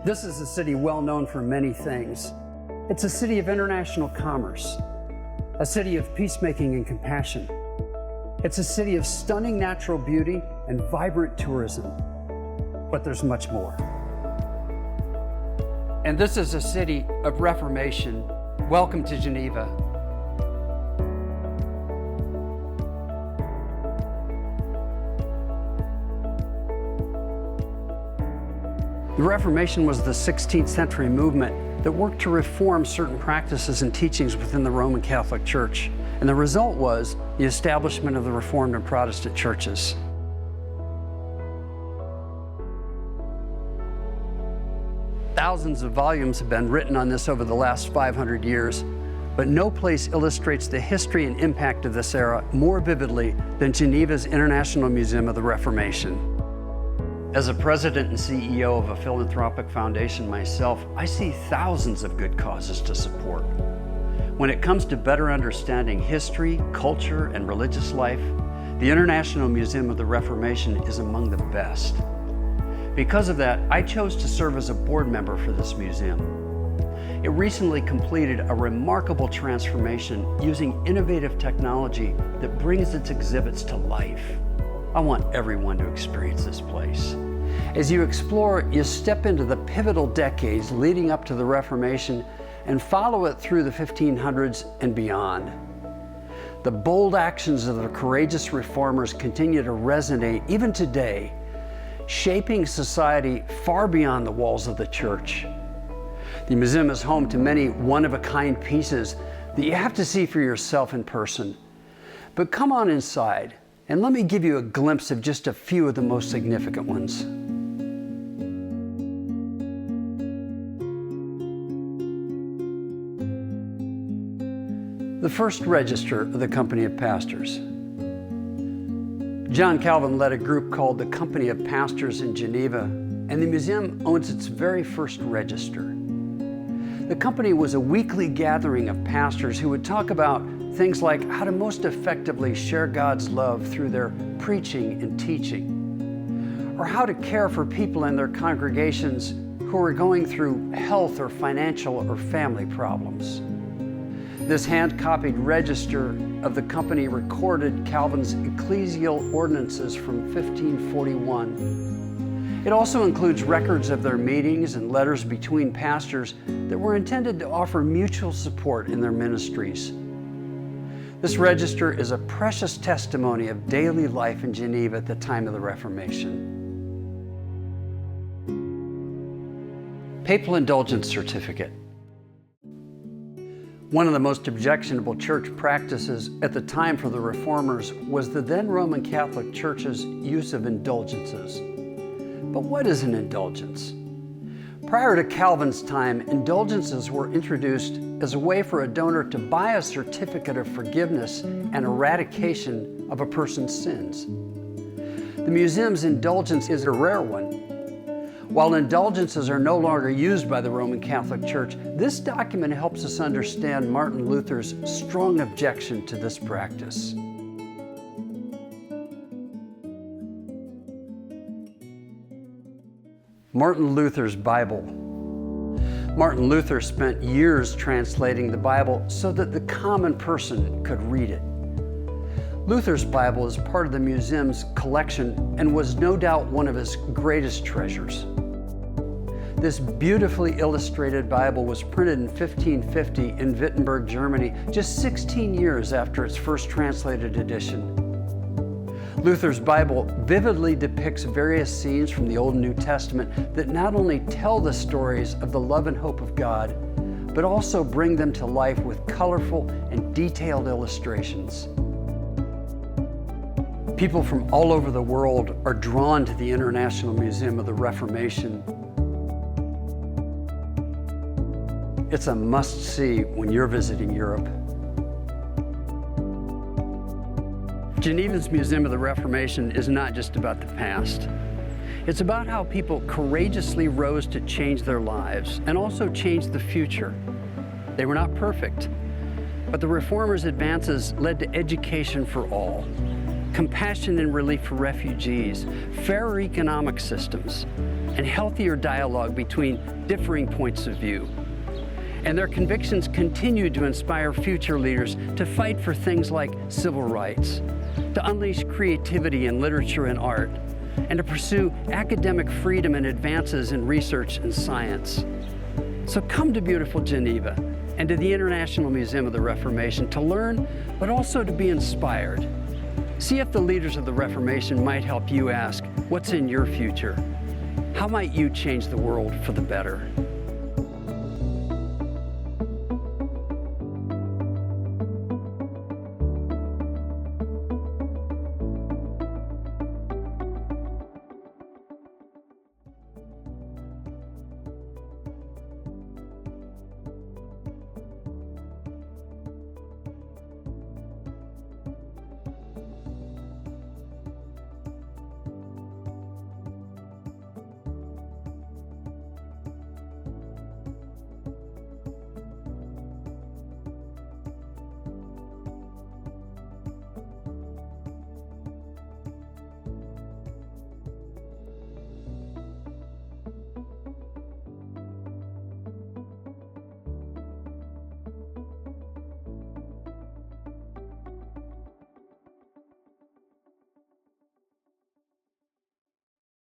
This is a city well known for many things. It's a city of international commerce, a city of peacemaking and compassion. It's a city of stunning natural beauty and vibrant tourism. But there's much more. And this is a city of Reformation. Welcome to Geneva. The Reformation was the 16th century movement that worked to reform certain practices and teachings within the Roman Catholic Church. And the result was the establishment of the Reformed and Protestant churches. Thousands of volumes have been written on this over the last 500 years, but no place illustrates the history and impact of this era more vividly than Geneva's International Museum of the Reformation. As a president and CEO of a philanthropic foundation myself, I see thousands of good causes to support. When it comes to better understanding history, culture, and religious life, the International Museum of the Reformation is among the best. Because of that, I chose to serve as a board member for this museum. It recently completed a remarkable transformation using innovative technology that brings its exhibits to life. I want everyone to experience this place. As you explore, you step into the pivotal decades leading up to the Reformation and follow it through the 1500s and beyond. The bold actions of the courageous reformers continue to resonate even today, shaping society far beyond the walls of the church. The museum is home to many one-of-a-kind pieces that you have to see for yourself in person. But come on inside, and let me give you a glimpse of just a few of the most significant ones. The first register of the Company of Pastors. John Calvin led a group called the Company of Pastors in Geneva, and the museum owns its very first register. The company was a weekly gathering of pastors who would talk about things like how to most effectively share God's love through their preaching and teaching, or how to care for people in their congregations who are going through health or financial or family problems. This hand-copied register of the company recorded Calvin's ecclesial ordinances from 1541. It also includes records of their meetings and letters between pastors that were intended to offer mutual support in their ministries. This register is a precious testimony of daily life in Geneva at the time of the Reformation. Papal Indulgence Certificate. One of the most objectionable church practices at the time for the Reformers was the then Roman Catholic Church's use of indulgences. But what is an indulgence? Prior to Calvin's time, indulgences were introduced as a way for a donor to buy a certificate of forgiveness and eradication of a person's sins. The museum's indulgence is a rare one. While indulgences are no longer used by the Roman Catholic Church, this document helps us understand Martin Luther's strong objection to this practice. Martin Luther's Bible. Martin Luther spent years translating the Bible so that the common person could read it. Luther's Bible is part of the museum's collection and was no doubt one of his greatest treasures. This beautifully illustrated Bible was printed in 1550 in Wittenberg, Germany, just 16 years after its first translated edition. Luther's Bible vividly depicts various scenes from the Old and New Testament that not only tell the stories of the love and hope of God, but also bring them to life with colorful and detailed illustrations. People from all over the world are drawn to the International Museum of the Reformation. It's a must-see when you're visiting Europe. Geneva's Museum of the Reformation is not just about the past. It's about how people courageously rose to change their lives and also change the future. They were not perfect, but the Reformers' advances led to education for all, compassion and relief for refugees, fairer economic systems, and healthier dialogue between differing points of view. And their convictions continue to inspire future leaders to fight for things like civil rights, to unleash creativity in literature and art, and to pursue academic freedom and advances in research and science. So come to beautiful Geneva and to the International Museum of the Reformation to learn, but also to be inspired. See if the leaders of the Reformation might help you ask, what's in your future? How might you change the world for the better?